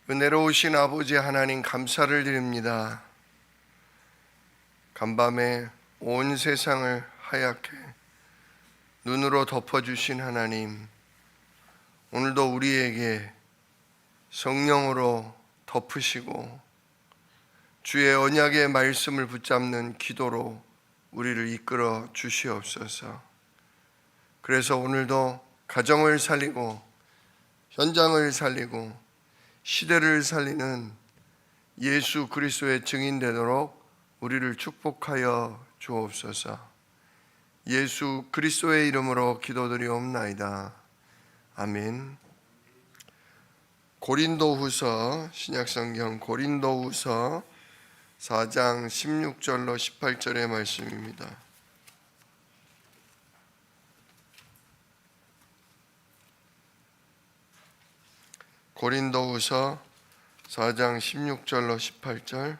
은혜로우신 아버지 하나님 감사를 드립니다. 간밤에 온 세상을 하얗게 눈으로 덮어주신 하나님, 오늘도 우리에게 성령으로 덮으시고 주의 언약의 말씀을 붙잡는 기도로 우리를 이끌어 주시옵소서. 그래서 오늘도 가정을 살리고 현장을 살리고 시대를 살리는 예수 그리스도의 증인 되도록 우리를 축복하여 주옵소서. 예수 그리스도의 이름으로 기도드리옵나이다. 아멘. 고린도후서, 신약성경 고린도후서 4장 16절로 18절의 말씀입니다. 고린도후서 4장 16절로 18절.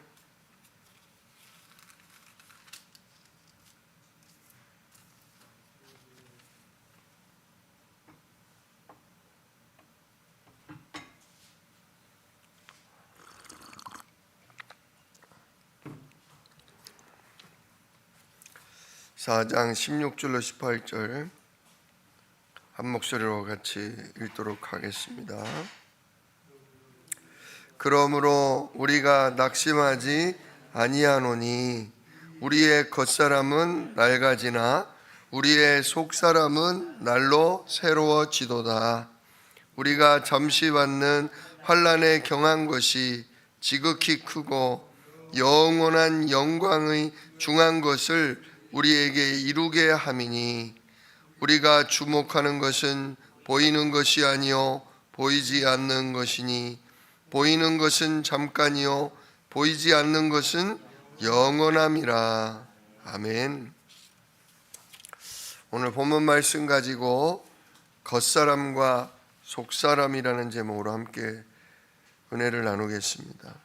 (4장 16절로 18절) 한 목소리로 같이 읽도록 하겠습니다. 그러므로 우리가 낙심하지 아니하노니 우리의 겉사람은 낡아지나 우리의 속사람은 날로 새로워지도다. 우리가 잠시 받는 환난에 경한 것이 지극히 크고 영원한 영광의 중한 것을 우리에게 이루게 함이니 우리가 주목하는 것은 보이는 것이 아니요 보이지 않는 것이니 보이는 것은 잠깐이요 보이지 않는 것은 영원함이라. 아멘. 오늘 본문 말씀 가지고 겉사람과 속사람이라는 제목으로 함께 은혜를 나누겠습니다.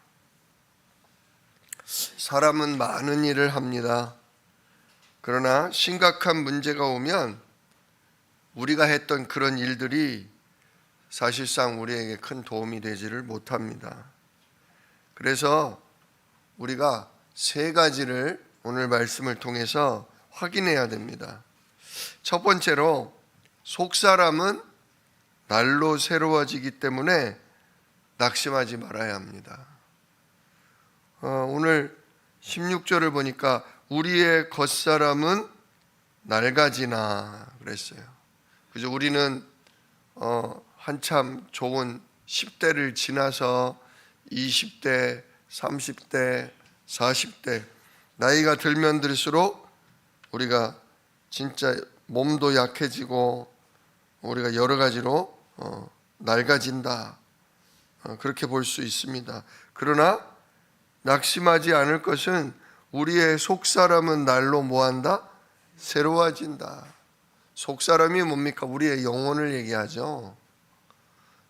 사람은 많은 일을 합니다. 그러나 심각한 문제가 오면 우리가 했던 그런 일들이 사실상 우리에게 큰 도움이 되지를 못합니다. 그래서 우리가 세 가지를 오늘 말씀을 통해서 확인해야 됩니다. 첫 번째로, 속사람은 날로 새로워지기 때문에 낙심하지 말아야 합니다. 오늘 16절을 보니까 우리의 겉사람은 낡아지나 그랬어요. 그죠? 우리는 한참 좋은 10대를 지나서 20대, 30대, 40대 나이가 들면 들수록 우리가 진짜 몸도 약해지고 우리가 여러 가지로 낡아진다, 그렇게 볼 수 있습니다. 그러나 낙심하지 않을 것은 우리의 속사람은 날로 뭐한다? 새로워진다. 속사람이 뭡니까? 우리의 영혼을 얘기하죠.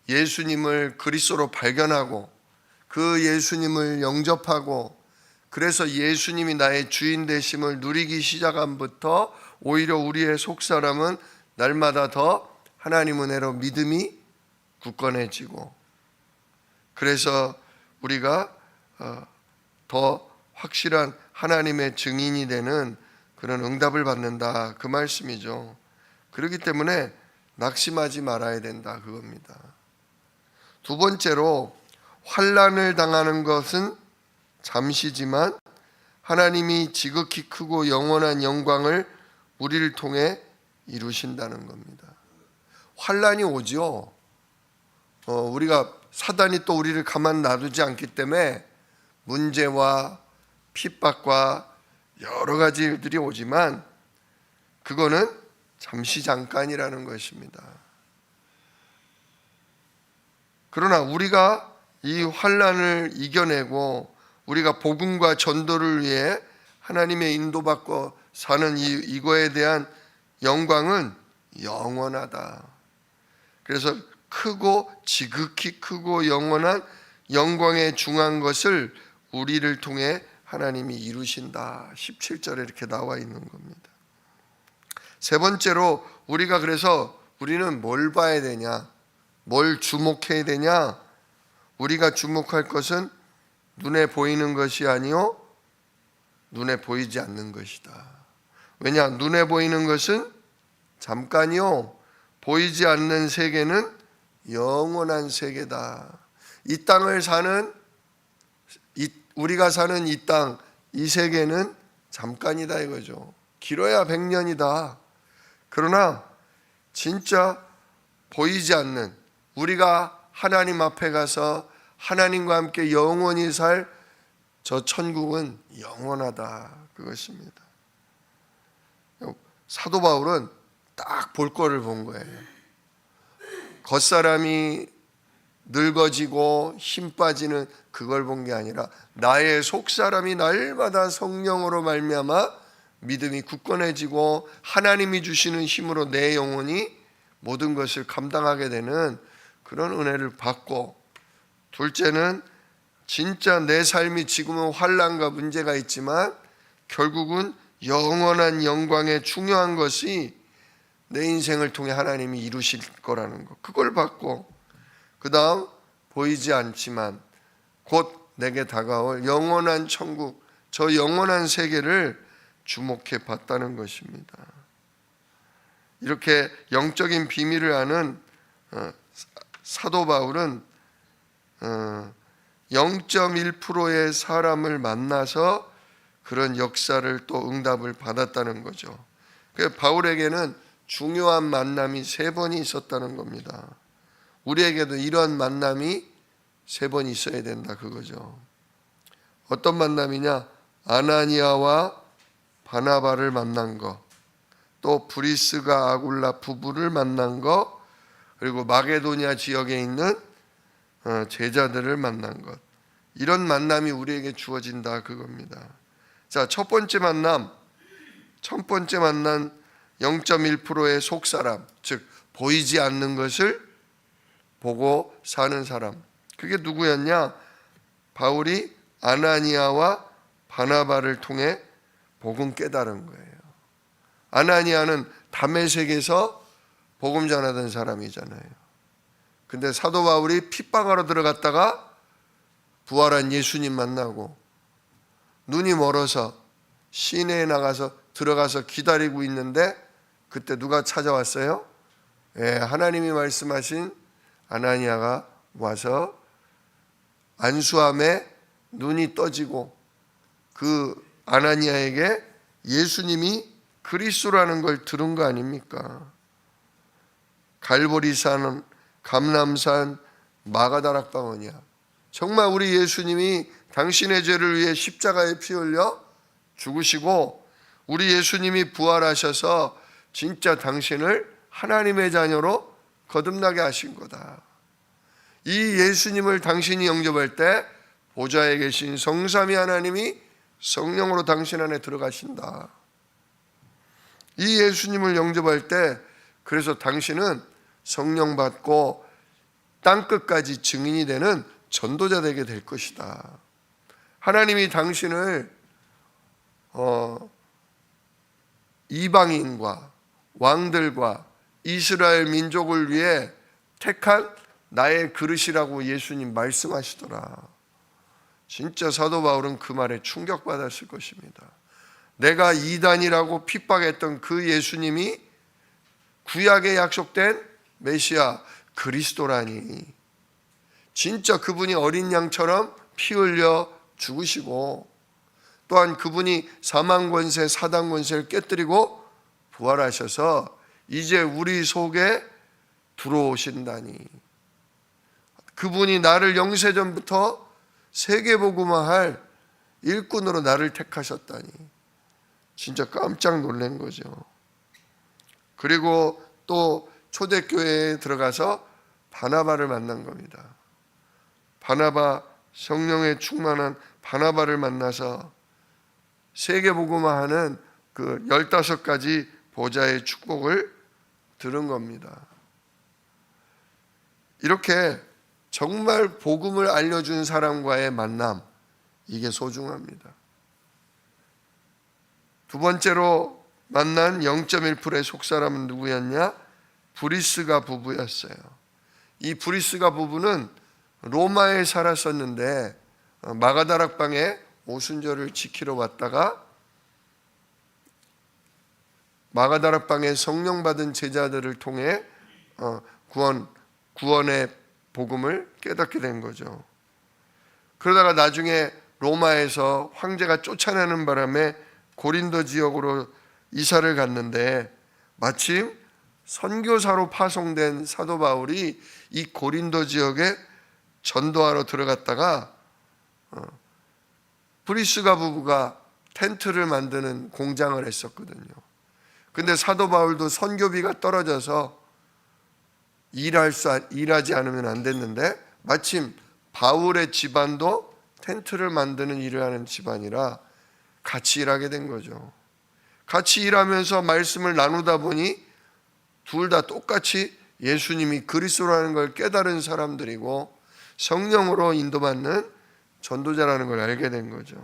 예수님을 그리스도로 발견하고 그 예수님을 영접하고 그래서 예수님이 나의 주인 되심을 누리기 시작함부터 오히려 우리의 속사람은 날마다 더 하나님 은혜로 믿음이 굳건해지고 그래서 우리가 더 확실한 하나님의 증인이 되는 그런 응답을 받는다, 그 말씀이죠. 그렇기 때문에 낙심하지 말아야 된다, 그겁니다. 두 번째로, 환난을 당하는 것은 잠시지만 하나님이 지극히 크고 영원한 영광을 우리를 통해 이루신다는 겁니다. 환난이 오죠. 우리가 사단이 또 우리를 가만 놔두지 않기 때문에 문제와 핍박과 여러 가지 일들이 오지만 그거는 잠시 잠깐이라는 것입니다. 그러나 우리가 이 환난을 이겨내고 우리가 복음과 전도를 위해 하나님의 인도받고 사는 이거에 대한 영광은 영원하다. 그래서 크고 지극히 크고 영원한 영광에 중한 것을 우리를 통해 하나님이 이루신다. 17절에 이렇게 나와 있는 겁니다. 세 번째로, 우리가 그래서 우리는 뭘 봐야 되냐? 뭘 주목해야 되냐? 우리가 주목할 것은 눈에 보이는 것이 아니요 눈에 보이지 않는 것이다. 왜냐? 눈에 보이는 것은 잠깐이요 보이지 않는 세계는 영원한 세계다. 이 땅을 사는 우리가 사는 이 땅, 이 세계는 잠깐이다 이거죠. 길어야 100년이다. 그러나 진짜 보이지 않는, 우리가 하나님 앞에 가서 하나님과 함께 영원히 살 저 천국은 영원하다 그것입니다. 사도 바울은 딱 볼 거를 본 거예요. 겉사람이 늙어지고 힘 빠지는 그걸 본 게 아니라 나의 속사람이 날마다 성령으로 말미암아 믿음이 굳건해지고 하나님이 주시는 힘으로 내 영혼이 모든 것을 감당하게 되는 그런 은혜를 받고, 둘째는 진짜 내 삶이 지금은 환난과 문제가 있지만 결국은 영원한 영광의 중요한 것이 내 인생을 통해 하나님이 이루실 거라는 것, 그걸 받고, 그 다음 보이지 않지만 곧 내게 다가올 영원한 천국, 저 영원한 세계를 주목해 봤다는 것입니다. 이렇게 영적인 비밀을 아는 사도 바울은 0.1%의 사람을 만나서 그런 역사를 또 응답을 받았다는 거죠. 그래서 바울에게는 중요한 만남이 3번이 있었다는 겁니다. 우리에게도 이러한 만남이 3번 있어야 된다 그거죠. 어떤 만남이냐? 아나니아와 바나바를 만난 것, 또 브리스가 아굴라 부부를 만난 것, 그리고 마게도니아 지역에 있는 제자들을 만난 것, 이런 만남이 우리에게 주어진다 그겁니다. 자, 첫 번째 만남 0.1%의 속사람, 즉 보이지 않는 것을 보고 사는 사람, 그게 누구였냐? 바울이 아나니아와 바나바를 통해 복음 깨달은 거예요. 아나니아는 다메섹에서 복음 전하던 사람이잖아요. 근데 사도 바울이 핍박하러 들어갔다가 부활한 예수님 만나고 눈이 멀어서 시내에 나가서 들어가서 기다리고 있는데 그때 누가 찾아왔어요? 하나님이 말씀하신 아나니아가 와서 안수함에 눈이 떠지고 그 아나니아에게 예수님이 그리스도라는 걸 들은 거 아닙니까? 갈보리산, 감람산, 마가다락방언이야. 정말 우리 예수님이 당신의 죄를 위해 십자가에 피 흘려 죽으시고 우리 예수님이 부활하셔서 진짜 당신을 하나님의 자녀로 거듭나게 하신 거다. 이 예수님을 당신이 영접할 때 보좌에 계신 성삼위 하나님이 성령으로 당신 안에 들어가신다. 이 예수님을 영접할 때 그래서 당신은 성령 받고 땅끝까지 증인이 되는 전도자 되게 될 것이다. 하나님이 당신을 이방인과 왕들과 이스라엘 민족을 위해 택한 나의 그릇이라고 예수님 말씀하시더라. 진짜 사도 바울은 그 말에 충격받았을 것입니다. 내가 이단이라고 핍박했던 그 예수님이 구약에 약속된 메시아 그리스도라니, 진짜 그분이 어린 양처럼 피 흘려 죽으시고 또한 그분이 사망 권세, 사단 권세를 깨뜨리고 부활하셔서 이제 우리 속에 들어오신다니, 그분이 나를 영세전부터 세계복음화할 일꾼으로 나를 택하셨다니, 진짜 깜짝 놀란 거죠. 그리고 또 초대교회에 들어가서 바나바를 만난 겁니다. 바나바, 성령에 충만한 바나바를 만나서 세계복음화하는 그 15가지 보좌의 축복을 들은 겁니다. 이렇게 정말 복음을 알려준 사람과의 만남, 이게 소중합니다. 두 번째로 만난 0.1%의 속사람은 누구였냐? 브리스가 부부였어요. 이 브리스가 부부는 로마에 살았었는데 마가다락방에 오순절을 지키러 왔다가 마가다락방에 성령 받은 제자들을 통해 구원의 복음을 깨닫게 된 거죠. 그러다가 나중에 로마에서 황제가 쫓아내는 바람에 고린도 지역으로 이사를 갔는데 마침 선교사로 파송된 사도 바울이 이 고린도 지역에 전도하러 들어갔다가 브리스가 부부가 텐트를 만드는 공장을 했었거든요. 근데 사도 바울도 선교비가 떨어져서 일하지 않으면 안 됐는데 마침 바울의 집안도 텐트를 만드는 일을 하는 집안이라 같이 일하게 된 거죠. 같이 일하면서 말씀을 나누다 보니 둘 다 똑같이 예수님이 그리스도라는 걸 깨달은 사람들이고 성령으로 인도받는 전도자라는 걸 알게 된 거죠.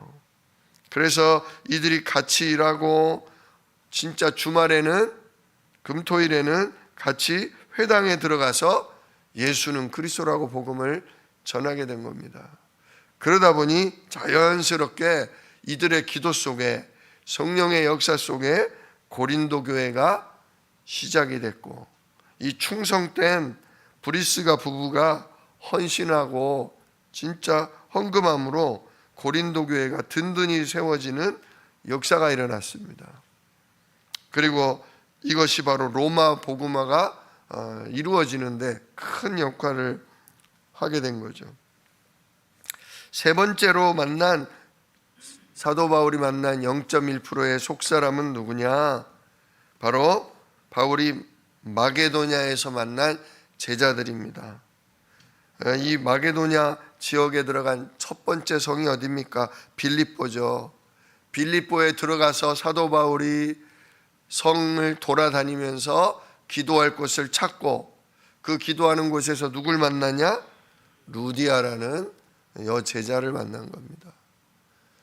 그래서 이들이 같이 일하고 진짜 주말에는 금토일에는 같이 회당에 들어가서 예수는 그리스도라고 복음을 전하게 된 겁니다. 그러다 보니 자연스럽게 이들의 기도 속에 성령의 역사 속에 고린도 교회가 시작이 됐고 이 충성된 브리스가 부부가 헌신하고 진짜 헌금함으로 고린도 교회가 든든히 세워지는 역사가 일어났습니다. 그리고 이것이 바로 로마 복음화가 이루어지는데 큰 역할을 하게 된 거죠. 세 번째로 만난 사도 바울이 만난 0.1%의 속사람은 누구냐? 바로 바울이 마게도냐에서 만난 제자들입니다. 이 마게도냐 지역에 들어간 첫 번째 성이 어디입니까? 빌립보죠. 빌립보에 들어가서 사도 바울이 성을 돌아다니면서 기도할 곳을 찾고 그 기도하는 곳에서 누굴 만나냐? 루디아라는 여제자를 만난 겁니다.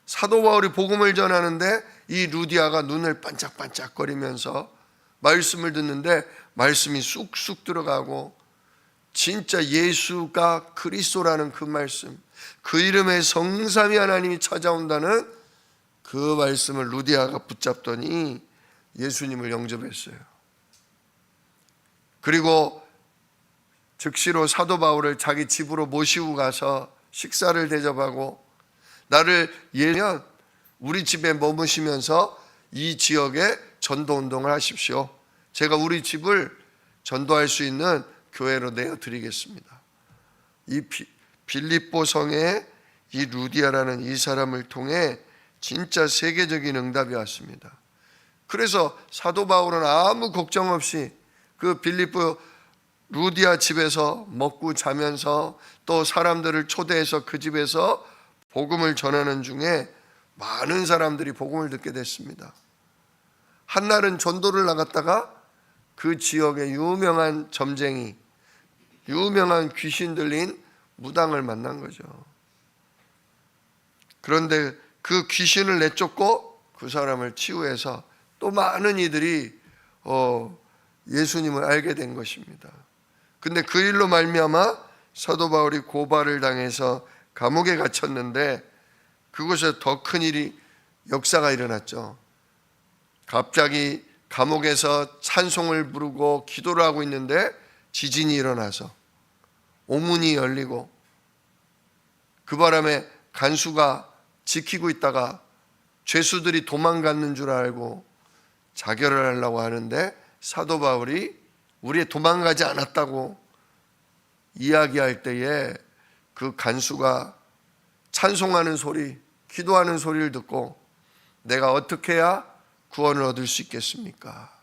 사도 바울이 복음을 전하는데 이 루디아가 눈을 반짝반짝거리면서 말씀을 듣는데 말씀이 쑥쑥 들어가고 진짜 예수가 그리스도라는 그 말씀, 그 이름에 성삼위 하나님이 찾아온다는 그 말씀을 루디아가 붙잡더니 예수님을 영접했어요. 그리고 즉시로 사도 바울을 자기 집으로 모시고 가서 식사를 대접하고 나를 예면 우리 집에 머무시면서 이 지역에 전도운동을 하십시오. 제가 우리 집을 전도할 수 있는 교회로 내어드리겠습니다. 이 빌립보 성에 이 루디아라는 이 사람을 통해 진짜 세계적인 응답이 왔습니다. 그래서 사도 바울은 아무 걱정 없이 그 빌립보 루디아 집에서 먹고 자면서 또 사람들을 초대해서 그 집에서 복음을 전하는 중에 많은 사람들이 복음을 듣게 됐습니다. 한날은 전도를 나갔다가 그 지역의 유명한 점쟁이, 유명한 귀신 들린 무당을 만난 거죠. 그런데 그 귀신을 내쫓고 그 사람을 치유해서 또 많은 이들이 예수님을 알게 된 것입니다. 근데 그 일로 말미암아 사도 바울이 고발을 당해서 감옥에 갇혔는데 그곳에 더 큰 일이 역사가 일어났죠. 갑자기 감옥에서 찬송을 부르고 기도를 하고 있는데 지진이 일어나서 옥문이 열리고 그 바람에 간수가 지키고 있다가 죄수들이 도망갔는 줄 알고 자결을 하려고 하는데 사도 바울이 우리 도망가지 않았다고 이야기할 때에 그 간수가 찬송하는 소리, 기도하는 소리를 듣고 내가 어떻게 해야 구원을 얻을 수 있겠습니까?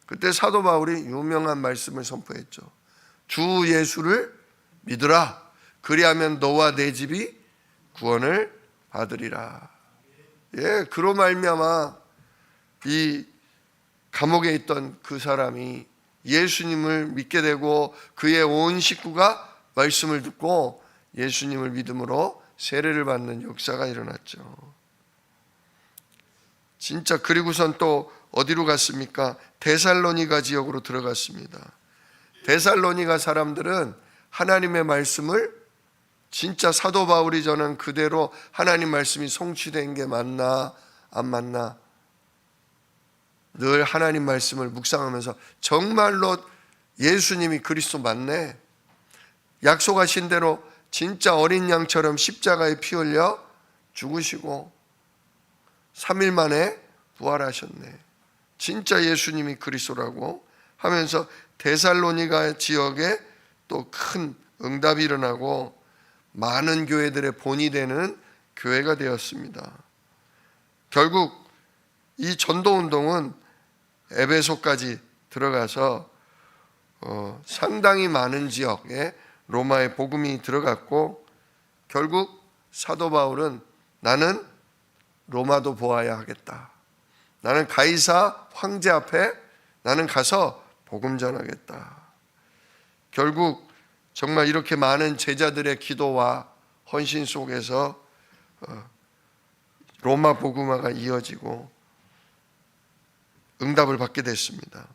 그때 사도 바울이 유명한 말씀을 선포했죠. 주 예수를 믿으라. 그리하면 너와 내 집이 구원을 받으리라. 예, 그로 말미암아 이 감옥에 있던 그 사람이 예수님을 믿게 되고 그의 온 식구가 말씀을 듣고 예수님을 믿음으로 세례를 받는 역사가 일어났죠. 진짜 그리고선 또 어디로 갔습니까? 데살로니가 지역으로 들어갔습니다. 데살로니가 사람들은 하나님의 말씀을 진짜 사도 바울이 전한 그대로 하나님 말씀이 성취된 게 맞나 안 맞나 늘 하나님 말씀을 묵상하면서 정말로 예수님이 그리스도 맞네, 약속하신 대로 진짜 어린 양처럼 십자가에 피 흘려 죽으시고 3일 만에 부활하셨네, 진짜 예수님이 그리스도라고 하면서 데살로니가 지역에 또 큰 응답이 일어나고 많은 교회들의 본이 되는 교회가 되었습니다. 결국 이 전도운동은 에베소까지 들어가서 상당히 많은 지역에 로마의 복음이 들어갔고, 결국 사도 바울은 나는 로마도 보아야 하겠다, 나는 가이사 황제 앞에 나는 가서 복음 전하겠다. 결국 정말 이렇게 많은 제자들의 기도와 헌신 속에서 로마 복음화가 이어지고 응답을 받게 됐습니다.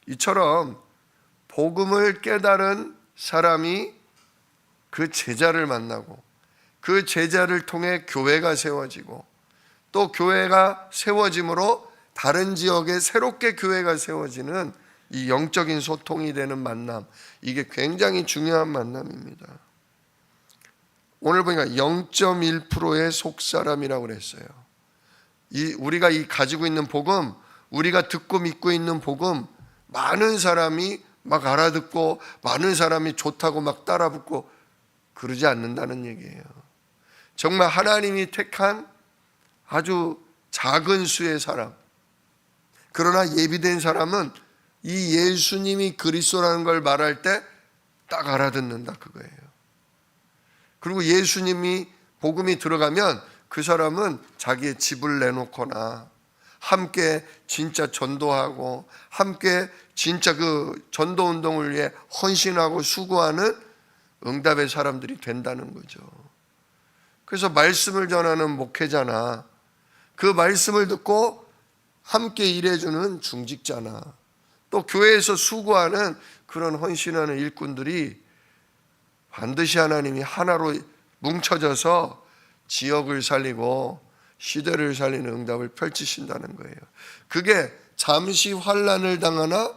이처럼 복음을 깨달은 사람이 그 제자를 만나고 그 제자를 통해 교회가 세워지고 또 교회가 세워짐으로 다른 지역에 새롭게 교회가 세워지는 이 영적인 소통이 되는 만남, 이게 굉장히 중요한 만남입니다. 오늘 보니까 0.1%의 속사람이라고 그랬어요. 우리가 가지고 있는 복음, 우리가 듣고 믿고 있는 복음, 많은 사람이 막 알아듣고 많은 사람이 좋다고 막 따라붙고 그러지 않는다는 얘기예요. 정말 하나님이 택한 아주 작은 수의 사람, 그러나 예비된 사람은 이 예수님이 그리스도라는 걸 말할 때 딱 알아듣는다, 그거예요. 그리고 예수님이 복음이 들어가면 그 사람은 자기의 집을 내놓거나 함께 진짜 전도하고 함께 진짜 그 전도운동을 위해 헌신하고 수고하는 응답의 사람들이 된다는 거죠. 그래서 말씀을 전하는 목회자나 그 말씀을 듣고 함께 일해주는 중직자나 또 교회에서 수고하는 그런 헌신하는 일꾼들이 반드시 하나님이 하나로 뭉쳐져서 지역을 살리고 시대를 살리는 응답을 펼치신다는 거예요. 그게 잠시 환난을 당하나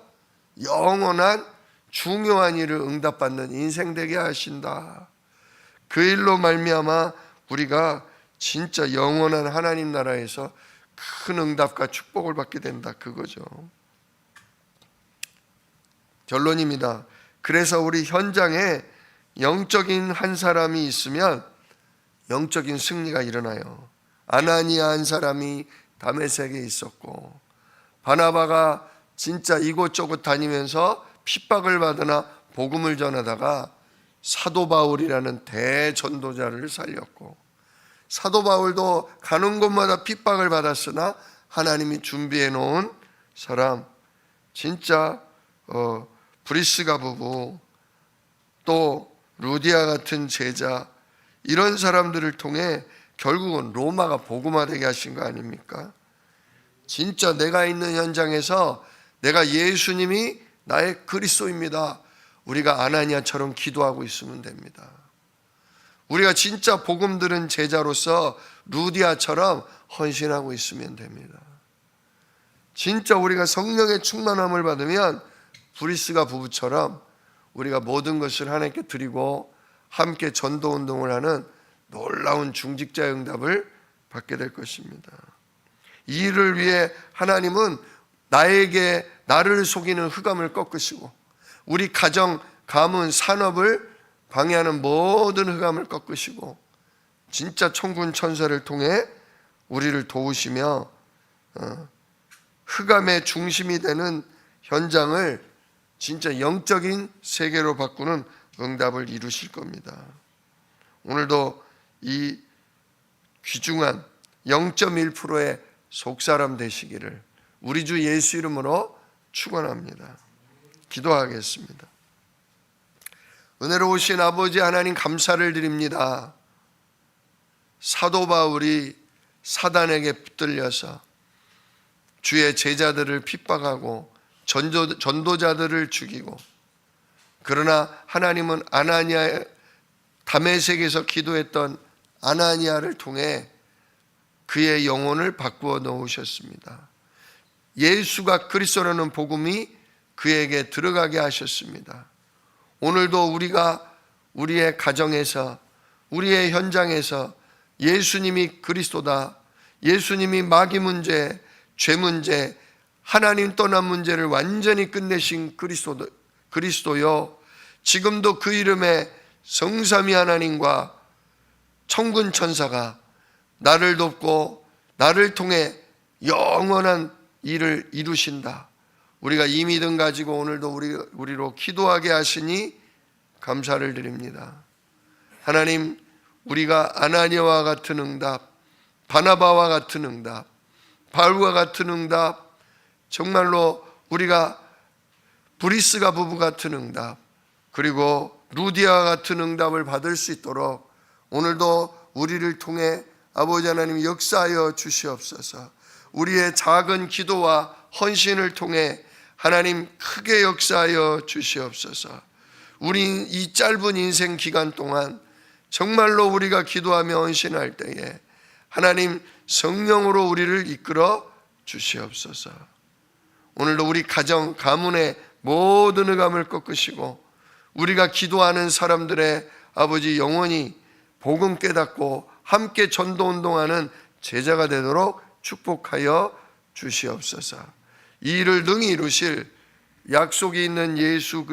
영원한 중요한 일을 응답받는 인생 되게 하신다. 그 일로 말미암아 우리가 진짜 영원한 하나님 나라에서 큰 응답과 축복을 받게 된다, 그거죠. 결론입니다. 그래서 우리 현장에 영적인 한 사람이 있으면 영적인 승리가 일어나요. 아나니아 한 사람이 다메섹에 있었고 바나바가 진짜 이곳저곳 다니면서 핍박을 받으나 복음을 전하다가 사도 바울이라는 대전도자를 살렸고, 사도 바울도 가는 곳마다 핍박을 받았으나 하나님이 준비해 놓은 사람, 진짜 브리스가 부부 또 루디아 같은 제자, 이런 사람들을 통해 결국은 로마가 복음화되게 하신 거 아닙니까? 진짜 내가 있는 현장에서 내가 예수님이 나의 그리스도입니다, 우리가 아나니아처럼 기도하고 있으면 됩니다. 우리가 진짜 복음 들은 제자로서 루디아처럼 헌신하고 있으면 됩니다. 진짜 우리가 성령의 충만함을 받으면 브리스가 부부처럼 우리가 모든 것을 하나님께 드리고 함께 전도운동을 하는 놀라운 중직자의 응답을 받게 될 것입니다. 이 일을 위해 하나님은 나를 속이는 흑암을 꺾으시고 우리 가정, 가문, 산업을 방해하는 모든 흑암을 꺾으시고 진짜 천군 천사를 통해 우리를 도우시며 흑암의 중심이 되는 현장을 진짜 영적인 세계로 바꾸는 응답을 이루실 겁니다. 오늘도 이 귀중한 0.1%의 속사람 되시기를 우리 주 예수 이름으로 축원합니다. 기도하겠습니다. 은혜로우신 아버지 하나님, 감사를 드립니다. 사도 바울이 사단에게 붙들려서 주의 제자들을 핍박하고 전도자들을 죽이고, 그러나 하나님은 아나니아의 다메섹에서 기도했던 아나니아를 통해 그의 영혼을 바꾸어 놓으셨습니다. 예수가 그리스도라는 복음이 그에게 들어가게 하셨습니다. 오늘도 우리가 우리의 가정에서, 우리의 현장에서 예수님이 그리스도다, 예수님이 마귀 문제, 죄 문제, 하나님 떠난 문제를 완전히 끝내신 그리스도요, 지금도 그 이름에 성삼위 하나님과 천군 천사가 나를 돕고 나를 통해 영원한 일을 이루신다. 우리가 이 믿음 가지고 오늘도 우리로 기도하게 하시니 감사를 드립니다. 하나님, 우리가 아나니아와 같은 응답, 바나바와 같은 응답, 바울과 같은 응답, 정말로 우리가 브리스가 부부 같은 응답, 그리고 루디아와 같은 응답을 받을 수 있도록 오늘도 우리를 통해 아버지 하나님 역사하여 주시옵소서. 우리의 작은 기도와 헌신을 통해 하나님 크게 역사하여 주시옵소서. 우리 이 짧은 인생 기간 동안 정말로 우리가 기도하며 헌신할 때에 하나님 성령으로 우리를 이끌어 주시옵소서. 오늘도 우리 가정, 가문의 모든 흑암을 꺾으시고 우리가 기도하는 사람들의 아버지 영원히 복음 깨닫고 함께 전도운동하는 제자가 되도록 축복하여 주시옵소서. 이 일을 능히 이루실 약속이 있는 예수